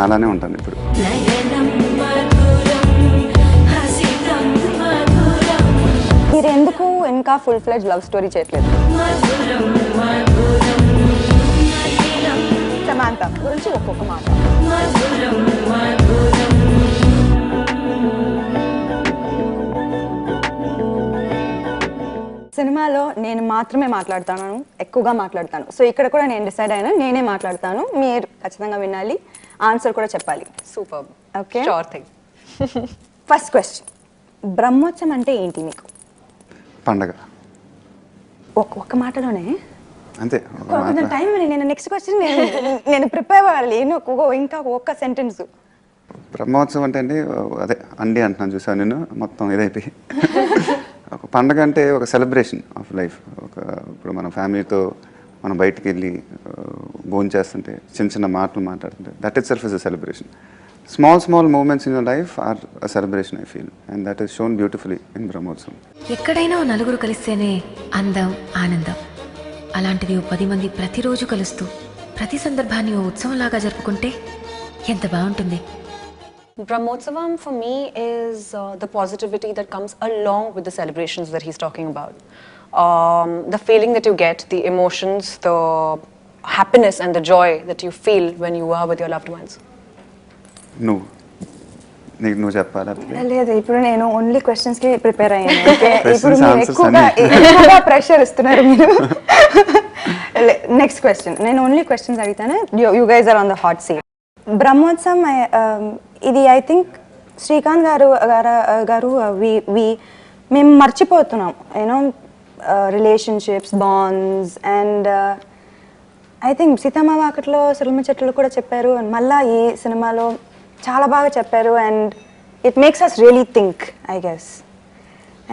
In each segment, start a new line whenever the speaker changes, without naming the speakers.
నాలానే ఉంటాను ఇప్పుడు.
మీరు ఎందుకు ఇంకా ఫుల్ ఫ్లెడ్జ్ లవ్ స్టోరీ చేయట్లేదు? సమాంత గురించి ఒక్కొక్క మాట. సినిమాలో నేను మాత్రమే మాట్లాడతాను, ఎక్కువగా మాట్లాడతాను. సో ఇక్కడ కూడా నేను డిసైడ్ అయినా నేనే మాట్లాడతాను, మీరు ఖచ్చితంగా వినాలి, ఆన్సర్ కూడా చెప్పాలి.
Super.
Okay,
sure thing.
First question, Brahmotsavam అంటే ఏంటి మీకు?
పండగ.
ఒక్క మాటలోనే
అంతే.
కొంచెం టైం. నేను నెక్స్ట్ క్వశ్చన్ నేను ప్రిపేర్ అవ్వాలి, ఇంకా ఒక్క సెంటెన్స్.
బ్రహ్మోత్సవం అంటే అండి అదే అండి అంటున్నాను, చూసాను నేను మొత్తం ఇదైపోయి. ఒక పండగ అంటే ఒక సెలబ్రేషన్ ఆఫ్ లైఫ్. ఇప్పుడు మన ఫ్యామిలీతో మనం బయటికి వెళ్ళి భోజనం చేస్తుంటే చిన్న చిన్న మాటలు మాట్లాడుతుంటే that itself is a celebration. Small moments in your life are a celebration I feel, and that is shown beautifully in Brahmotsavam.
ఎక్కడైనా నలుగురు కలిస్తేనే అందం, ఆనందం. అలాంటిది 10 మంది ప్రతిరోజు కలుస్తూ ప్రతి సందర్భాన్ని ఓ ఉత్సవంలాగా జరుపుకుంటే ఎంత బాగుంటుంది.
Brahmotsavam for me is the positivity that comes along with the celebrations that he's talking about. The feeling that you get, the emotions, the happiness and the joy that you feel when you are with your loved ones.
నువ్వు చెప్పాలా?
లేదు, ఇప్పుడు నేను only questions కి prepare అయ్యాను. ఇప్పుడు ఎక్కువగా pressure ఇస్తున్నారు మీరు. నెక్స్ట్ క్వశ్చన్, నేను ఓన్లీ క్వశ్చన్స్ అడుగుతాను, you guys are on the hot seat. Brahmotsavam ఇది ఐ థింక్ శ్రీకాంత్ గారు మేము మర్చిపోతున్నాం you know relationships, bonds, and I think Seethamma Vakitlo Sirima చెట్లు కూడా చెప్పారు, అండ్ మళ్ళీ ఈ సినిమాలో చాలా బాగా చెప్పారు, and it makes us really think I guess,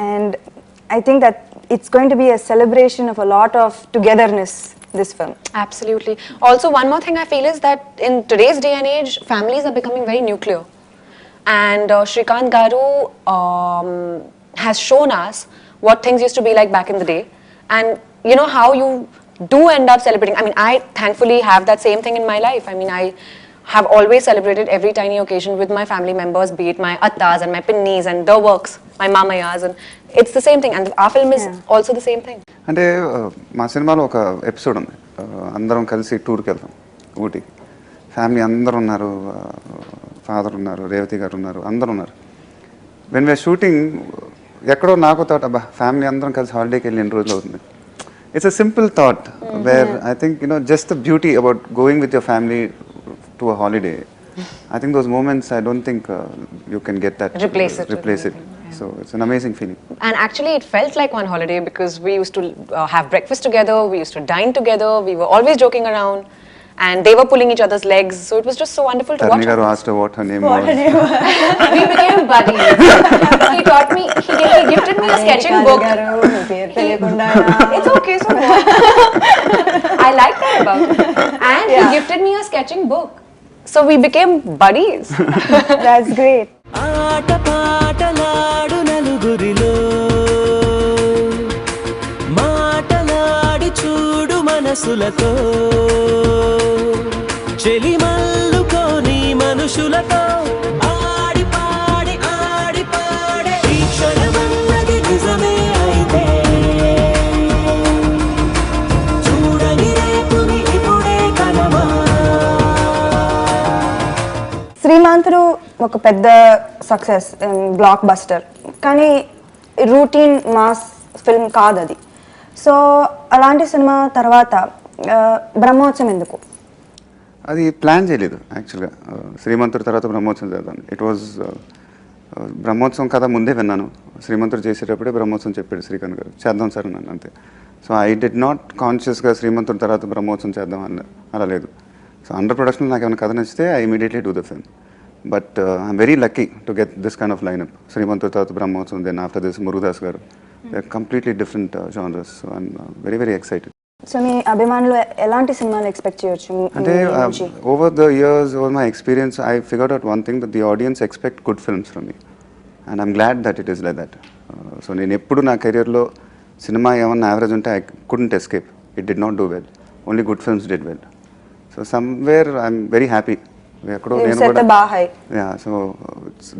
and I think that it's going to be a celebration of a lot of togetherness, this film.
Absolutely. Also, one more thing I feel is that in today's day and age, families are becoming very nuclear. And Sreekanth Garu has shown us what things used to be like back in the day. And you know how you do end up celebrating. I mean, I thankfully have that same thing in my life. I mean, I have always celebrated every tiny occasion with my family members, be it my attas and my pinnis and their works, my mamayas, and it's the same thing. And our film is also the same thing.
అంటే మా సినిమాలో ఒక episode ఉంది, అందరం కలిసి టూర్కి వెళ్తాం ఊటీకి. Family అందరూ ఉన్నారు, ఫాదర్ ఉన్నారు, రేవతి గారు ఉన్నారు, అందరూ ఉన్నారు. వెన్ వీఆర్ షూటింగ్ ఎక్కడో నాకు థాట్, అబ్బా ఫ్యామిలీ అందరం కలిసి హాలిడేకి వెళ్ళి ఎన్ని రోజులు అవుతుంది. It's a simple thought where I think just the beauty about going with your family to a holiday. I think those moments, I don't think you can get that, replace it. So it's an amazing feeling.
And actually it felt like one holiday because we used to have breakfast together, we used to dine together, we were always joking around, and they were pulling each other's legs, so it was just so wonderful to watch.
Tarnigaru asked her what her name was.
We became buddies. He taught me, he gifted me a sketching book. It's okay, so what? I like that about him. And he gifted me a sketching book. So we became buddies.
That's great.
ఆట పాటలాడు నలుగురిలో మాటలాడి చూడు మనసులతో చెలిమల్లుకోని మనుషులతో ఆడి పాడి ఈ క్షణమన్నది నిజమే అయితే చూడని రేపుని ఇప్పుడే కలవా.
శ్రీమంతుడు ఒక పెద్ద సక్సెస్, బ్లాక్ బస్టర్, కానీ రూటీన్ మాస్ ఫిల్మ్ కాదు అది. సో అలాంటి సినిమా తర్వాత బ్రహ్మోత్సవం ఎందుకు?
అది ప్లాన్ చేయలేదు యాక్చువల్గా. శ్రీమంతుడి తర్వాత బ్రహ్మోత్సవం చేద్దాం. ఇట్ వాజ్ బ్రహ్మోత్సవం కథ ముందే విన్నాను. శ్రీమంతుడు చేసేటప్పుడే బ్రహ్మోత్సవం చెప్పాడు శ్రీకాంత్ గారు, చేద్దాం సార్ అన్నాను అంతే. సో ఐ డిడ్ నాట్ కాన్షియస్గా శ్రీమంతుడి తర్వాత బ్రహ్మోత్సవం చేద్దాం అలా లేదు. సో అండర్ ప్రొడక్షన్ నాకు ఏమైనా కథ నచ్చితే I immediately do the film. But I'm very lucky to get this kind of lineup. Sreekanth Tarata Brahmotsavam, then after this Murudas garu. They're completely different genres. So I'm very, very excited.
So మీ అభిమానులు ఎలాంటి సినిమాలు expect చేయొచ్చు?
అంటే over the years, over my experience, I figured out one thing, that the audience expect good films from me. And I'm glad that it is like that. So నేను ఎప్పుడు నా కెరియర్లో cinema ఏమన్నా యావరేజ్ ఉంటే I couldn't escape. It did not do well. Only good films did well. So somewhere I'm very happy ఎక్కడో
You
నేను
set
కూడా
the bar high.
So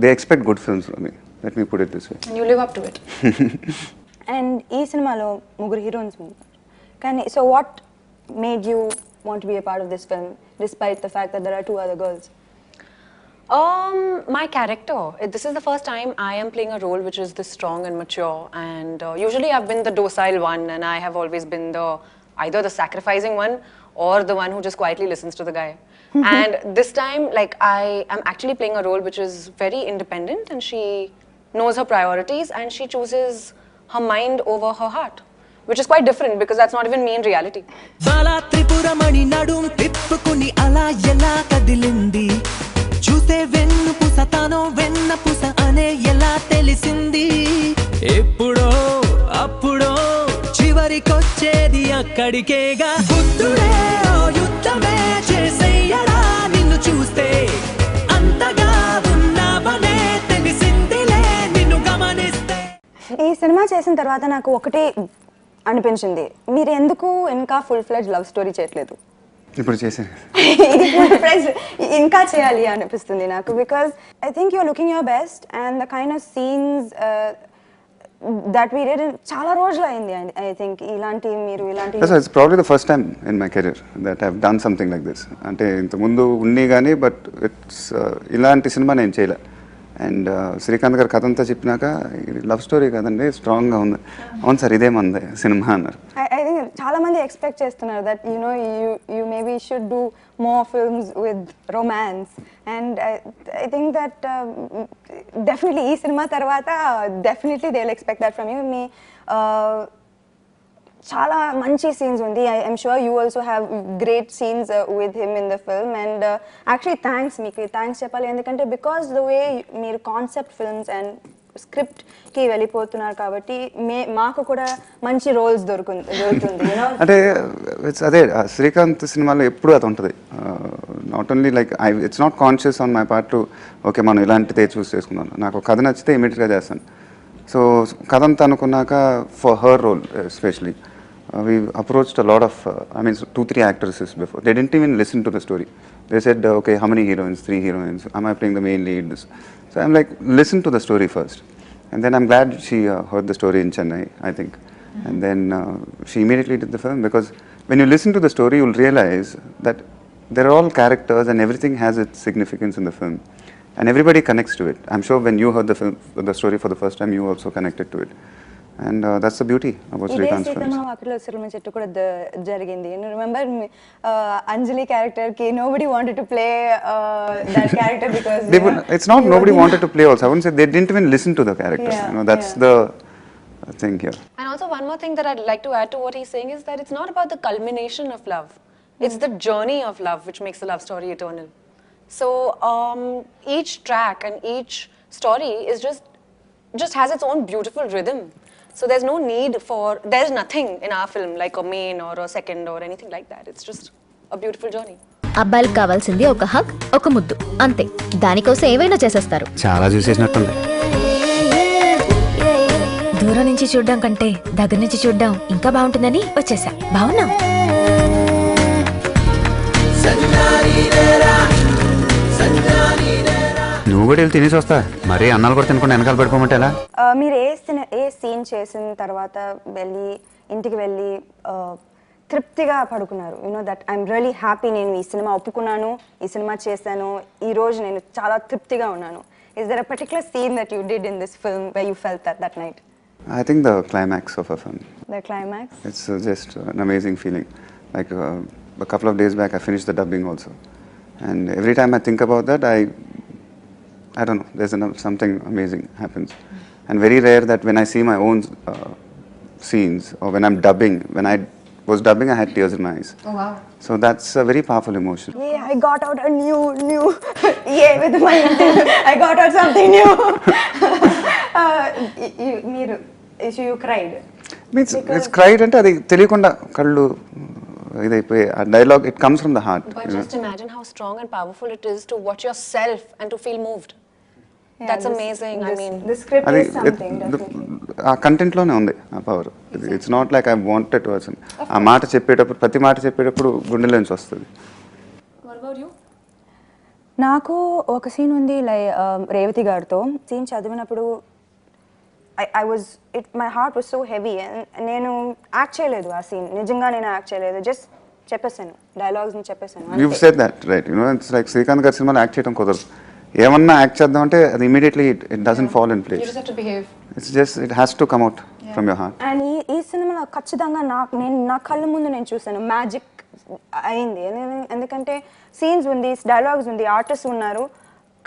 they expect good films from me, let me put it this way.
And you live up to it.
And ఈ సినిమాలో ముగ్గురు heroines కానీ so what made you want be a part of this film despite the fact that there are 2 other girls?
My character. This is the first time I am playing a role which is this strong and mature. And usually I've been the docile one, and I have always been either the sacrificing one or the one who just quietly listens to the guy. And this time, like, I am actually playing a role which is very independent, and she knows her priorities, and she chooses her mind over her heart, which is quite different because that's not even me in reality.
Bala Tripuramani నడుం తిప్పుకుని అలా ఎలా కదిలింది, చూస్తే వెన్ను పుస తానో వెన్న పుస అనే ఎలా తెలిసింది, ఎప్పుడో అప్పుడో చివరికొచ్చేది అక్కడికేగా, బుద్ధుడే ఓ యుద్ధమే చేసేయడా నిన్ను చూస్తే, అంతగా ఉన్నావనే తెలిసిందిలే నిన్ను గమనిస్తే.
ఈ సినిమా చేసిన తర్వాత నాకు ఒకటి అనిపించింది, మీరు ఎందుకు ఇంకా ఫుల్ ఫ్లెడ్జ్ లవ్ స్టోరీ చేయట్లేదు?
ఇప్పుడు చేశాను.
ఇది ఫుల్ ఫ్లెడ్జ్ ఇంకా చేయాలి అనిపిస్తుంది నాకు, because I think you're looking your best and the kind of scenes that we did చాలా రోజులు అయింది. ఐ థింక్ ఇలాంటి మీరు ఇలాంటి
it's probably the first time in my career that I've done something like this. అంటే ఇంతకుముందు ఉన్ని కానీ but it's ఇలాంటి సినిమా నేను చేయలే. అండ్ శ్రీకాంత్ గారు కథ అంతా చెప్పినాక లవ్ స్టోరీ కదండి స్ట్రాంగ్గా ఉంది, అవును సార్ ఇదేమంది సినిమా అన్నారు.
ఐ థింక్ చాలా మంది ఎక్స్పెక్ట్ చేస్తున్నారు that you maybe should do more films with romance, and I think that definitely ఈ సినిమా తర్వాత definitely they will expect that from you. మీ చాలా మంచి సీన్స్ ఉంది. I'm sure you also have great scenes with him in the film. And actually మీకు thanks చెప్పాలి, ఎందుకంటే because the way మీరు కాన్సెప్ట్ ఫిల్మ్స్ అండ్ స్క్రిప్ట్కి వెళ్ళిపోతున్నారు కాబట్టి మాకు కూడా మంచి రోల్స్ దొరుకుతుంది.
అంటే అదే శ్రీకాంత్ సినిమాలో ఎప్పుడు అది ఉంటుంది. Not only like it's not conscious on my part to okay మనం ఇలాంటిదే చూస్ చేసుకున్నాను, నాకు కథ నచ్చితే ఇమీడియట్గా చేస్తాను. సో కథ అంతా అనుకున్నాక for her role especially we approached a lot of 2-3 actresses before. They didn't even listen to the story. They said okay, how many heroines? 3 heroines. Am I playing the main lead? So I'm like, listen to the story first. And then I'm glad she heard the story in Chennai, I think. And then she immediately did the film, because when you listen to the story you'll realize that they're all characters and everything has its significance in the film. And everybody connects to it. I'm sure when you heard the story for the first time, you also connected to it. And that's the beauty about Sreekanth's films.
ఇదే వాకిలో సిరిమ చెట్టు కూడా జరిగింది. Remember అంజలి character కి nobody wanted to play that character because
it's not nobody wanted to play also. I wouldn't say they didn't even listen to the character. That's the thing here.
And also one more thing that I'd like to add to what he's saying is that it's not about the culmination of love. It's the journey of love which makes the love story eternal. So each track and each story is just has its own beautiful rhythm. So there's nothing in our film like a main or a second or anything like that. It's just a beautiful journey.
అబ్బాయిలకు కావాల్సింది ఒక హక్, ఒక ముద్దు, అంతే. దానికోసం ఏవైనా చేసేస్తారు.
చాలా చూసేసినట్టుంది.
దూరం నుంచి చూడడం కంటే దగ్గర నుంచి చూడడం ఇంకా బాగుంటుందని వచ్చేసా. బాగున్నా?
నువ్వు కూడా వెళ్ళి తినేసి వస్తా, మరీ అన్నాలు కూడా తినకుండా వెనకాల పడిపోమంటే ఎలా?
మీరు ఏ సీన్ చేసిన తర్వాత ఇంటికి వెళ్ళి తృప్తిగా పడుకున్నారు? దట్ ఐఎమ్ రియలీ హ్యాపీ, నేను ఈ సినిమా ఒప్పుకున్నాను, ఈ సినిమా చేశాను, ఈ రోజు నేను చాలా తృప్తిగా ఉన్నాను. Is there a particular scene that you did in this film where you felt that night?
I think the climax of a film.
The climax?
It's just an amazing feeling. Like a couple of days back I finished the dubbing also. And every time I think about that, I don't know, there's something amazing happens. And very rare that when I see my own scenes or when I'm dubbing, when I was dubbing I had tears in my eyes.
Oh wow.
So that's a very powerful emotion.
Yeah, I got out a new with my I got out something new. You cried.
Means it's cried అంటే అది తెలియకుండా కళ్ళు ఇదైపోయి ఆ dialogue it comes from the heart.
But just imagine how strong and powerful it is to watch yourself and to feel moved. That's amazing. I mean,
the script is something.
ఆ content లోనే ఉంది ఆ power. It's not like I wanted to worsen. ఆ మాట చెప్పేటప్పుడు ప్రతి మాట చెప్పేటప్పుడు గుండెలోంచి వస్తుంది.
what about you?
నాకు ఒక సీన్ ఉంది రేవతి గారితో సీన్ చదివినప్పుడు I was my heart was so heavy. నేను యాక్ట్ చేయలేదు ఆ సీన్, నిజంగా నేను యాక్ట్ చేయలేదు, జస్ట్ చెప్పేసాను, డైలాగ్స్ని చెప్పేసాను.
You said that right, it's like Srikanth గారి సినిమాలో యాక్ట్ చేయడం కుదరదు. ఏమన్నా యాక్ట్ చేద్దాం అంటే అది immediately it doesn't fall in place. It's just it has to come out from your heart.
And ఈ సినిమాలో ఖచ్చితంగా నా కళ్ళ ముందు నేను చూసాను మ్యాజిక్ అయింది. ఎందుకంటే సీన్స్ ఉంది, డైలాగ్స్ ఉంది, ఆర్టిస్ట్ ఉన్నారు,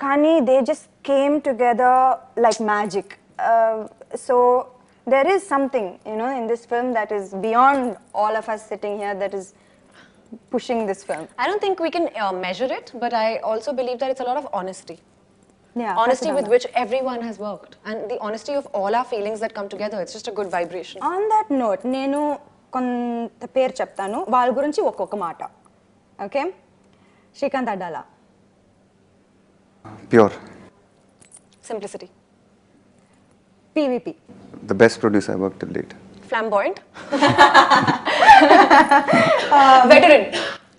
కానీ they just came together like magic. So there is something, in this film that is beyond all of us sitting here, that is pushing this film.
I don't think we can measure it, but I also believe that it's a lot of honesty.
Yeah,
Honesty with which everyone has worked, and the honesty of all our feelings that come together. It's just a good vibration.
On that note, నేను కొంత పేరు చెప్తాను, వాళ్ళ గురించి ఒక్కొక్క మాట. Okay, Srikanth అడ్డాలా.
Pure.
Simplicity.
PVP.
The best producer I worked till date.
Flamboyant. Veteran.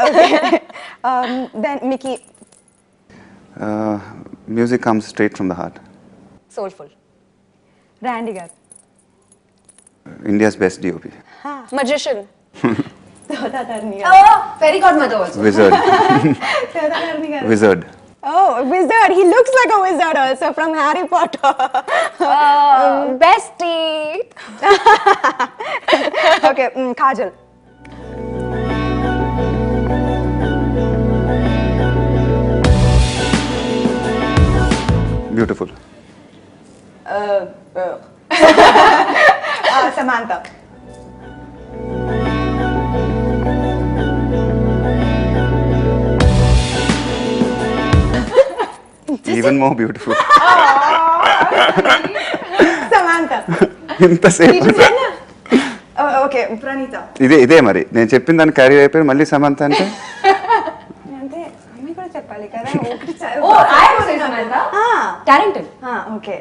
Okay. Then Mickey.
Music comes straight from the heart.
Soulful.
Randy garu.
India's best DOP.
Magician.
Sodagarni
Oh, fairy godmother also.
Wizard.
Sodagarni garu.
Wizard.
Oh, wizard. He looks like a wizard also from Harry Potter.
Bestie.
Okay, Kajal.
Beautiful.
Samantha.
Even more beautiful.
Samantha.
ఇంతసేపు
Okay, Pranitha.
ఇదే మరి నేను చెప్పిన దాన్ని carry అయిపోయి మళ్ళీ సమంత అంటే
అంటే అమ్మాయి కూడా చెప్పాలి కదా.
Oh, I was saying Samantha. Talented.
Okay.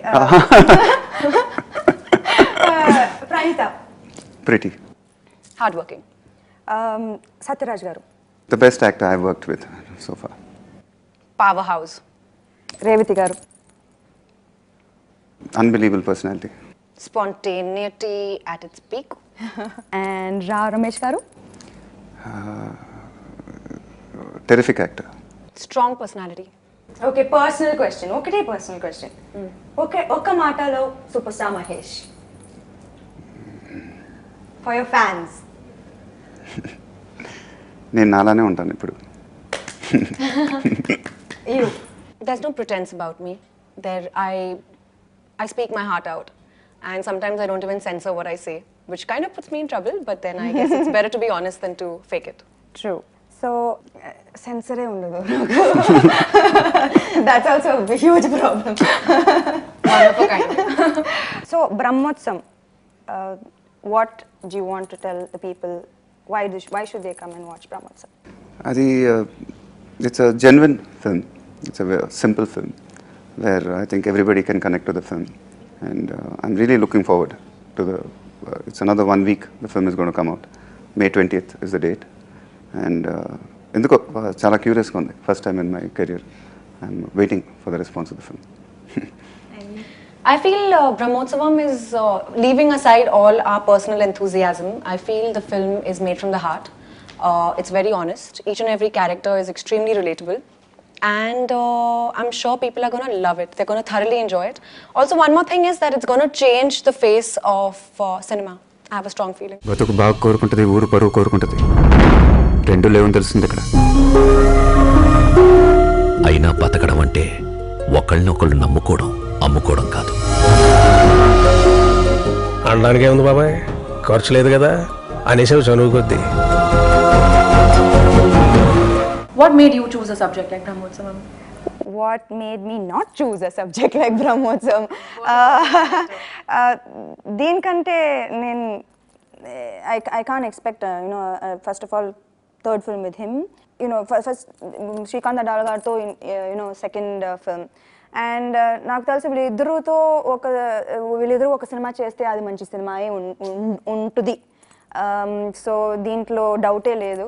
Pranitha.
Pretty.
Hardworking.
Satyaraj garu.
The best actor I've worked with so far.
Powerhouse.
Revati garu.
Unbelievable personality.
Spontaneity at its peak.
And Ramesh garu.
Terrific actor.
Strong personality.
Okay, personal question. Okate personal question. Okay, oka matalo superstar Mahesh. For your fans.
నేను నాలానే ఉంటాను ఇప్పుడు.
You.
There's no pretense about me. I speak my heart out, and sometimes I don't even censor what I say, which kind of puts me in trouble, but then I guess it's better to be honest than to fake it.
True. So, censor ఉండదు. That's also a huge problem.
One of a kind.
So, Brahmotsavam, what do you want to tell the people? Why should they come and watch Brahmotsavam?
అది it's a genuine film. It's a very simple film where I think everybody can connect to the film, and I'm really looking forward to the. It's another 1 week. The film is going to come out. May 20th is the date, and ఎందుకో చాలా క్యూరియస్గా ఉంది. First time in my career, I'm waiting for the response of the film.
I feel Brahmotsavam is leaving aside all our personal enthusiasm. I feel the film is made from the heart. It's very honest. Each and every character is extremely relatable. And I'm sure people are going to love it. They're going to thoroughly enjoy it. Also, one more thing is that it's going to change the face of cinema. I have a strong feeling.
బతుకు బాగా కోరుకుంటుంది, ఊరు పరువు కోరుకుంటుంది. రెండు లేవని తెలిసింది ఇక్కడ.
అయినా బతకడం అంటే ఒకళ్ళనొకళ్ళు నమ్ముకోవడం, అమ్ముకోవడం కాదు.
అనడానికి ఏముంది బాబాయ్, ఖర్చు లేదు కదా అనేసి చనువు కొద్దీ.
What made you choose a subject like Brahmotsavam?
What made me not choose a subject like Brahmotsavam? దీనికంటే నేను I can't expect, first of all, third film with him. First Sreekanth Addala గారితో, second film. అండ్ నాకు తెలిసి వీళ్ళిద్దరూ ఒక cinema చేస్తే అది మంచి సినిమా ఉంటుంది. సో దీంట్లో డౌటే లేదు.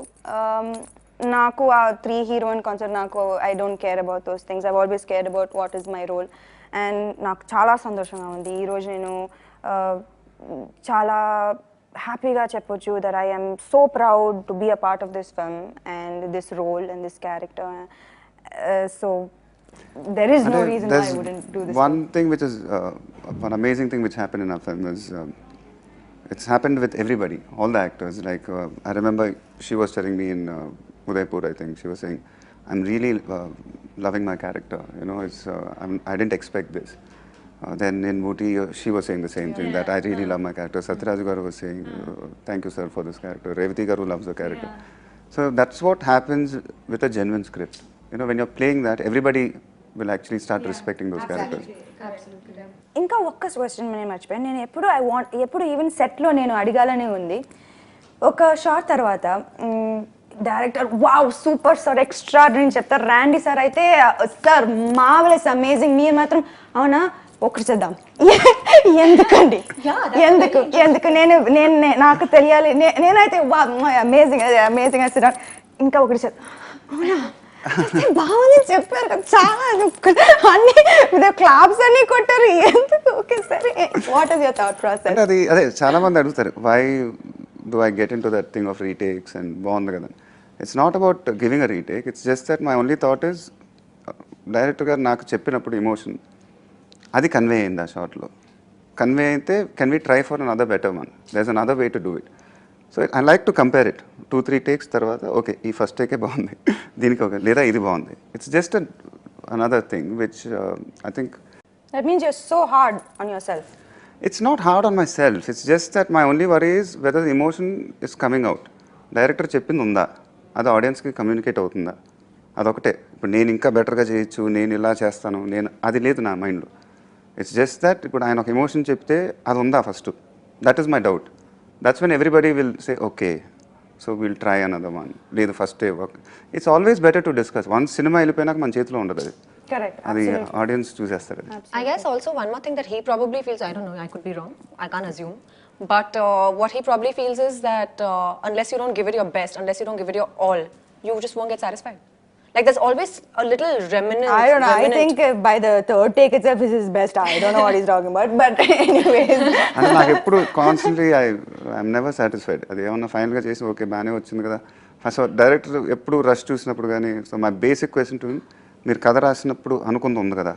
నాకు ఆ 3 హీరోయిన్ కాన్సెప్ట్ నాకు I don't care about those things. I always care about what is my role. And నాకు చాలా సంతోషంగా ఉంది ఈరోజు నేను చాలా హ్యాపీగా చెప్పొచ్చు that I am so proud to be a part of this film and this role and this character. So there is no reason why I wouldn't do this.
One thing which is one amazing thing which happened in our film is it's happened with everybody, all the actors. Like I remember she was telling me in Udaipur, I think she was saying, I'm really loving my character. You know, it's I didn't expect this. Then in Muti, she was saying the same thing, that I really love my character. Satyaraj garu was saying, thank you sir for this character. Revati garu loves the character. So that's what happens with a genuine script. You know, when you're playing that, everybody will actually start respecting those characters.
ఇంకా ఒక్క question నేను మర్చిపోయాను. నేను ఎప్పుడు even సెట్లో నేను అడగాలనే ఉంది. ఒక షార్ట్ తర్వాత director wow super sir extraordinary చెప్తారు. ర్యాండీ సార్ అయితే సార్ మార్వెలస్ అమేజింగ్, మీరు మాత్రం అవునా ఒకటి చేద్దాం. ఎందుకండి ఎందుకు నేను నాకు తెలియాలి. నేనైతే వా అమేజింగ్ అమేజింగ్ అని ఇంకా ఒకటి చేద్దాం. అవునా బాగుంది చెప్పారు కదా, చాలా అన్ని క్లాప్స్ అన్ని కొట్టారు. ఎందుకు ఓకే సరే what is your thought process?
అది అదే చాలా మంది అడుగుతారు, why do I get into that thing of retakes and బాగుంది కదా. It's not about giving a retake, it's just that my only thought is director గారు నాకు చెప్పినప్పుడు ఎమోషన్ అది కన్వే అయింది ఆ షార్ట్లో. కన్వే అయితే can we try for another better one, there is another way to do it. So I like to compare it 2-3 takes తర్వాత ఓకే ఈ ఫస్ట్ టేకే బాగుంది, దీనికి ఓకే లేదా ఇది బాగుంది. It's just another thing which I think
that means you're so hard on yourself.
It's not hard on myself, it's just that my only worry is whether the emotion is coming out. Director చెప్పింది ఉందా, అది ఆడియన్స్కి communicate అవుతుందా, అదొకటే. ఇప్పుడు నేను ఇంకా బెటర్గా చేయొచ్చు, నేను ఇలా చేస్తాను, నేను అది లేదు నా మైండ్లో. ఇట్స్ జస్ట్ దట్ ఇప్పుడు ఆయన ఒక ఎమోషన్ చెప్తే అది ఉందా first, that is my doubt. That's when everybody will say okay so will try another one, లేదు first day work. It's always better to discuss. Once cinema వెళ్ళిపోయినాక మన చేతిలో ఉండదు అది,
Correct.
అది ఆడియన్స్ చూసేస్తారు అది.
I guess also one more thing that he probably feels, I don't know, I could be wrong, I can't assume, but what he probably feels is that unless you don't give it your best, unless you don't give it your all, you just won't get satisfied. Like there's always a little remnant.
I don't know, I think by the third take itself is his best. I don't know what he's talking about, but anyways.
అంటే నాకు ఎప్పుడు constantly I'm never satisfied. అది ఏమన్నా ఫైనల్గా చేసి okay బాగానే వచ్చింది కదా. ఫస్ట్ డైరెక్టర్ ఎప్పుడు రష్ చూసినప్పుడు కానీ, so my basic question to him, మీరు కథ రాసినప్పుడు అనుకుంది ఉంది కదా,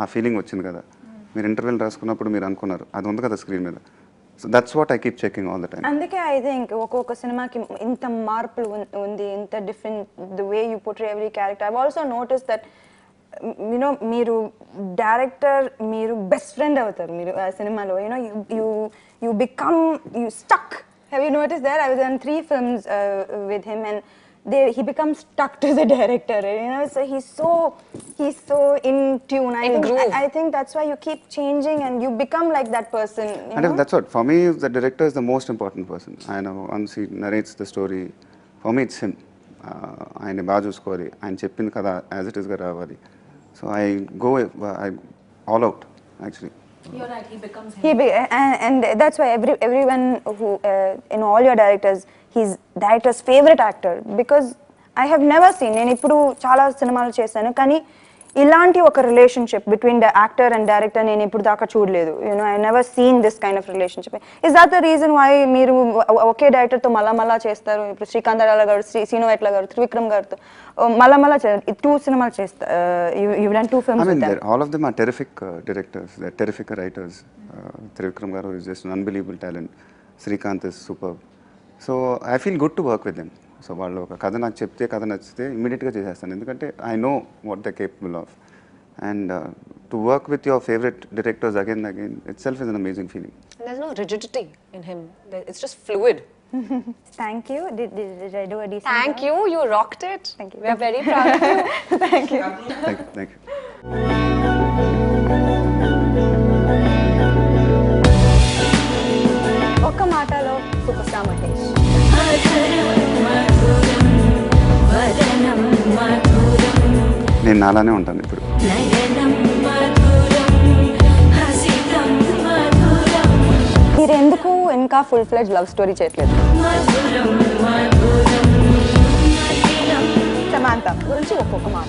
ఆ ఫీలింగ్ వచ్చింది కదా, మీరు ఇంటర్వ్యూలు రాసుకున్నప్పుడు మీరు అనుకున్నారు అది ఉంది కదా స్క్రీన్ మీద. So that's what I keep checking all the time.
అందుకే ఐ థింక్ ఒక్కొక్క సినిమాకి ఇంత మార్పులు ఉంది, ఇంత different the way you portray every character. I also notice that you know మీరు డైరెక్టర్, మీరు బెస్ట్ ఫ్రెండ్ అవుతారు మీరు ఆ సినిమాలో. You know you become you stuck. Have you notice that? I was on 3 films with him and he becomes stuck to the director, you know, so he's so in tune. I think that's why you keep changing and you become like that person, you know?
That's what for me the director is the most important person. I know once he narrates the story, for me it's him. ఆయన బాగా చూసుకోవాలి, ఆయన చెప్పింది కదా as it is గా రావాలి. So I go all out actually.
You're right, he becomes him.
And that's why everyone who in all your directors, he's director's favorite actor, because I have never seen, నేను ఇప్పుడు చాలా సినిమాలు చేశాను కానీ ఇలాంటి ఒక relationship between the actor and director నేను ఇప్పుడు దాకా చూడలేదు. You know I never seen this kind of relationship. Is that the reason why మీరు ఒకే డైరెక్టర్తో మళ్ళా చేస్తారు? ఇప్పుడు శ్రీకాంత్ అడ్డాల గారు, శ్రీను వైట్ల గారు, త్రివిక్రమ్ గారితో మళ్ళా 2 సినిమాలు చేస్తారు. You done 2 films with them.
All of them are terrific directors, they're terrific writers. Trivikram garu is just an unbelievable talent. Sreekanth is superb. So I feel good to work with them. So వాళ్ళు ఒక కథ నాకు చెప్తే, కథ నచ్చితే ఇమీడియట్గా చేసేస్తాను, ఎందుకంటే I know what they capable of. And to work with your favourite directors again it self is an amazing feeling.
There's no rigidity in him, it's just fluid.
Thank you. Did I do a decent
Thank
job?
you, you rocked it.
Thank you.
We are very proud of you.
Thank you.
Thank you.
ఒక్క మాటలో super star Mahesh.
నేను నాలానే ఉంటాను ఇప్పుడు.
మీరు ఎందుకు ఇంకా full fledged love story చేయట్లేదు? గురించి ఒక్కొక్క మాట.